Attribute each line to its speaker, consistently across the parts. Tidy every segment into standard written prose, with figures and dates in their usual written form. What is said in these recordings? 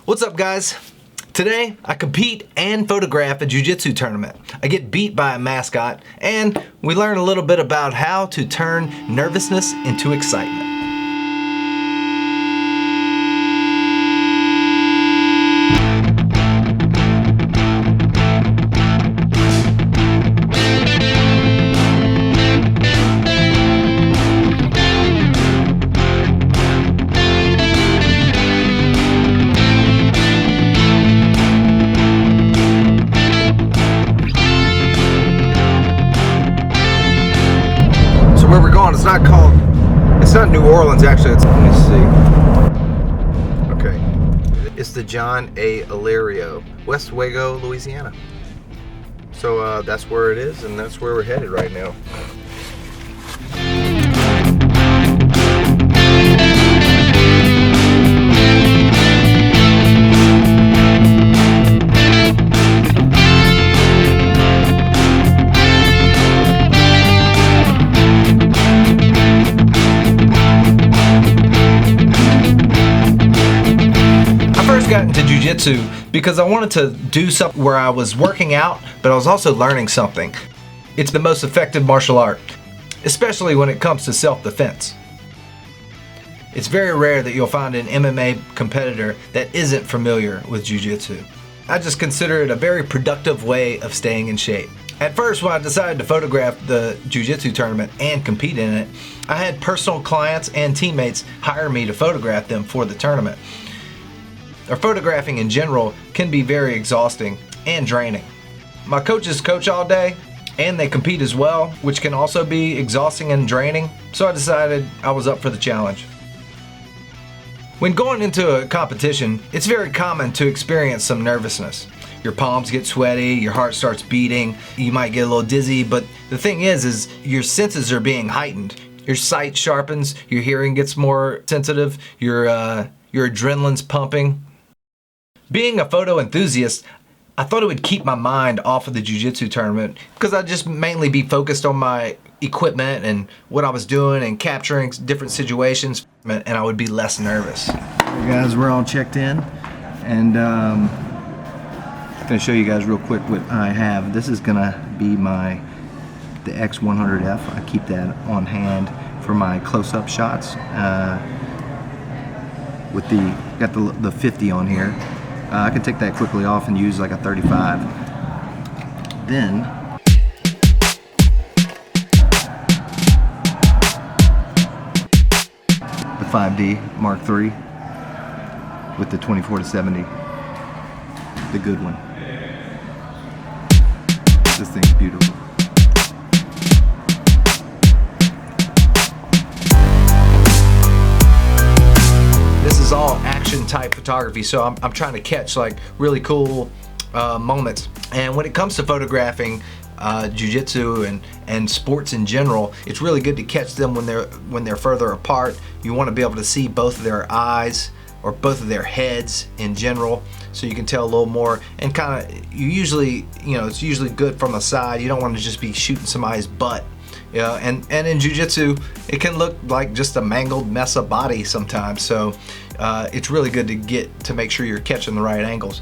Speaker 1: What's up, guys? Today, I compete and photograph a jiu-jitsu tournament. I get beat by a mascot, and we learn a little bit about how to turn nervousness into excitement. Where we're going, it's not New Orleans actually, let me see. Okay, it's the John A. Illyrio, West Wago, Louisiana. So that's where it is, and that's where we're headed right now. Got into jiu-jitsu because I wanted to do something where I was working out, but I was also learning something. It's the most effective martial art, especially when it comes to self-defense. It's very rare that you'll find an MMA competitor that isn't familiar with jiu-jitsu. I just consider it a very productive way of staying in shape. At first, when I decided to photograph the jiu-jitsu tournament and compete in it, I had personal clients and teammates hire me to photograph them for the tournament. Or photographing in general can be very exhausting and draining. My coaches coach all day and they compete as well, which can also be exhausting and draining, so I decided I was up for the challenge. When going into a competition, it's very common to experience some nervousness. Your palms get sweaty, your heart starts beating, you might get a little dizzy, but the thing is your senses are being heightened. Your sight sharpens, your hearing gets more sensitive, your adrenaline's pumping. Being a photo enthusiast, I thought it would keep my mind off of the jiu-jitsu tournament because I'd just mainly be focused on my equipment and what I was doing and capturing different situations, and I would be less nervous. Hey guys, we're all checked in, and I'm gonna show you guys real quick what I have. This is gonna be the X100F. I keep that on hand for my close-up shots. Got the 50 on here. I can take that quickly off and use like a 35. Then the 5D Mark III with the 24-70, the good one. This thing's beautiful. This is all action type photography, so I'm trying to catch like really cool moments. And when it comes to photographing jiu-jitsu and sports in general, it's really good to catch them when they're further apart. You want to be able to see both of their eyes or both of their heads in general, so you can tell a little more. And kind of, it's usually good from the side. You don't want to just be shooting somebody's butt. Yeah, and in jiu-jitsu, it can look like just a mangled mess of body sometimes. So it's really good to make sure you're catching the right angles.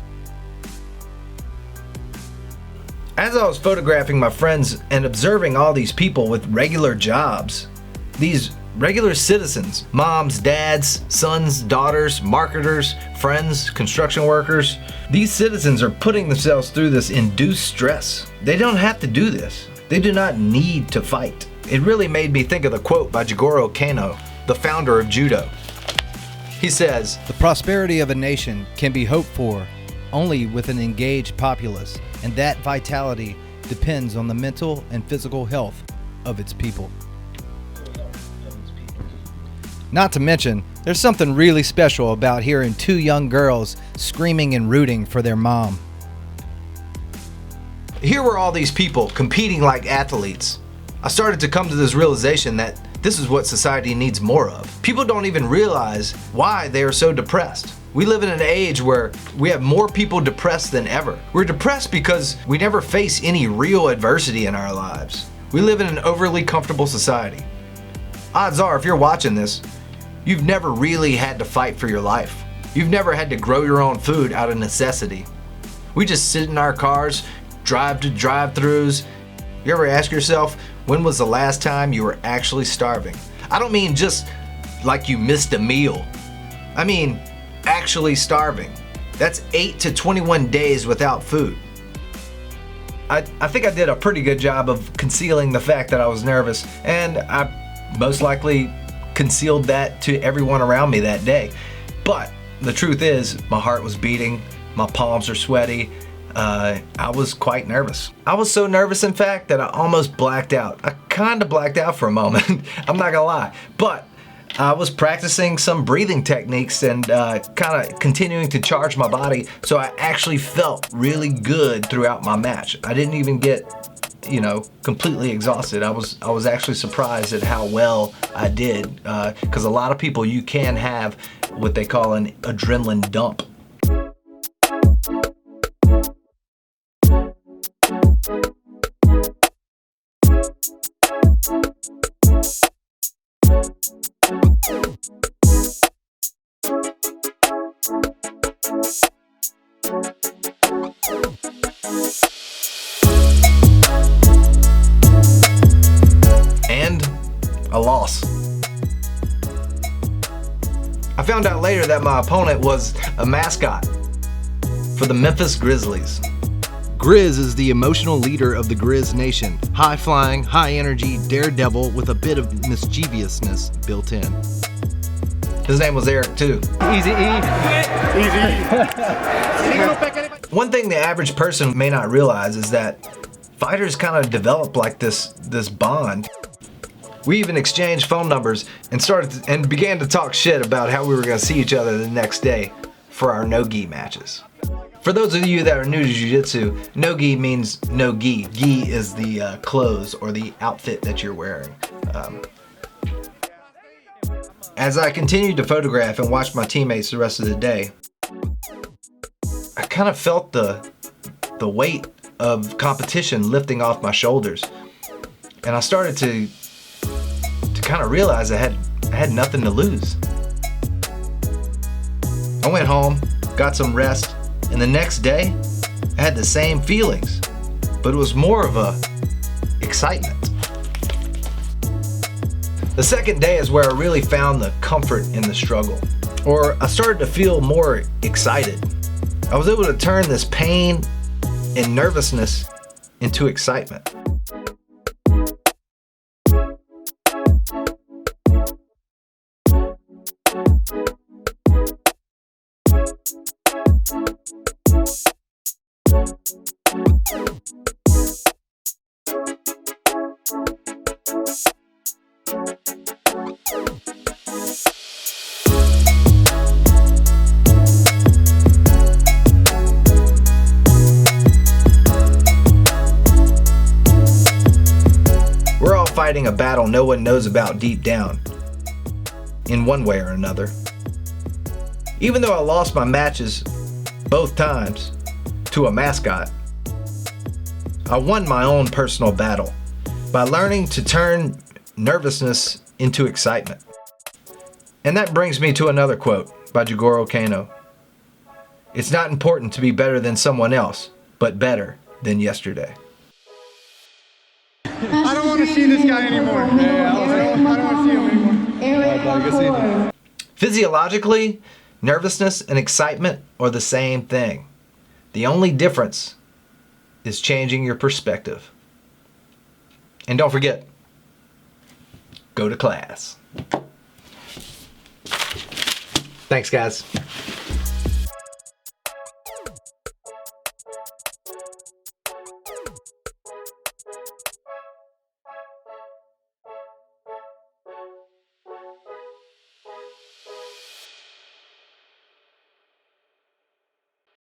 Speaker 1: As I was photographing my friends and observing all these people with regular jobs, these regular citizens, moms, dads, sons, daughters, marketers, friends, construction workers, these citizens are putting themselves through this induced stress. They don't have to do this. They do not need to fight. It really made me think of the quote by Jigoro Kano, the founder of judo. He says,
Speaker 2: "The prosperity of a nation can be hoped for only with an engaged populace, and that vitality depends on the mental and physical health of its people." Not to mention, there's something really special about hearing two young girls screaming and rooting for their mom.
Speaker 1: Here were all these people competing like athletes. I started to come to this realization that this is what society needs more of. People don't even realize why they are so depressed. We live in an age where we have more people depressed than ever. We're depressed because we never face any real adversity in our lives. We live in an overly comfortable society. Odds are, if you're watching this, You've never really had to fight for your life. You've never had to grow your own food out of necessity. We just sit in our cars, drive to drive-thrus. You ever ask yourself, when was the last time you were actually starving? I don't mean just like you missed a meal. I mean actually starving. That's 8 to 21 days without food. I think I did a pretty good job of concealing the fact that I was nervous, and I most likely concealed that to everyone around me that day. But the truth is, my heart was beating, my palms are sweaty, I was quite nervous. I was so nervous, in fact, that I almost blacked out. I kind of blacked out for a moment, I'm not gonna lie. But I was practicing some breathing techniques and kind of continuing to charge my body, so I actually felt really good throughout my match. I didn't even get, completely exhausted. I was actually surprised at how well I did, because a lot of people, you can have what they call an adrenaline dump. And a loss. I found out later that my opponent was a mascot for the Memphis Grizzlies.
Speaker 2: Grizz is the emotional leader of the Grizz Nation. High-flying, high-energy daredevil with a bit of mischievousness built in.
Speaker 1: His name was Eric, too.
Speaker 3: Easy E.
Speaker 1: One thing the average person may not realize is that fighters kind of develop like this bond. We even exchanged phone numbers and began to talk shit about how we were going to see each other the next day for our no-gi matches. For those of you that are new to Jiu-Jitsu, no-gi means no gi. Gi is the clothes or the outfit that you're wearing. As I continued to photograph and watch my teammates the rest of the day, I kind of felt the weight of competition lifting off my shoulders. And I started to kind of realize I had nothing to lose. I went home, got some rest, and the next day, I had the same feelings, but it was more of a excitement. The second day is where I really found the comfort in the struggle, or I started to feel more excited. I was able to turn this pain and nervousness into excitement. We're all fighting a battle no one knows about deep down, in one way or another. Even though I lost my matches both times to a mascot, I won my own personal battle by learning to turn nervousness into excitement. And that brings me to another quote by Jigoro Kano. It's not important to be better than someone else, but better than yesterday.
Speaker 3: I don't want to see this guy anymore. I don't want to see him anymore.
Speaker 1: Physiologically, nervousness and excitement are the same thing. The only difference is changing your perspective. And don't forget, go to class. Thanks, guys.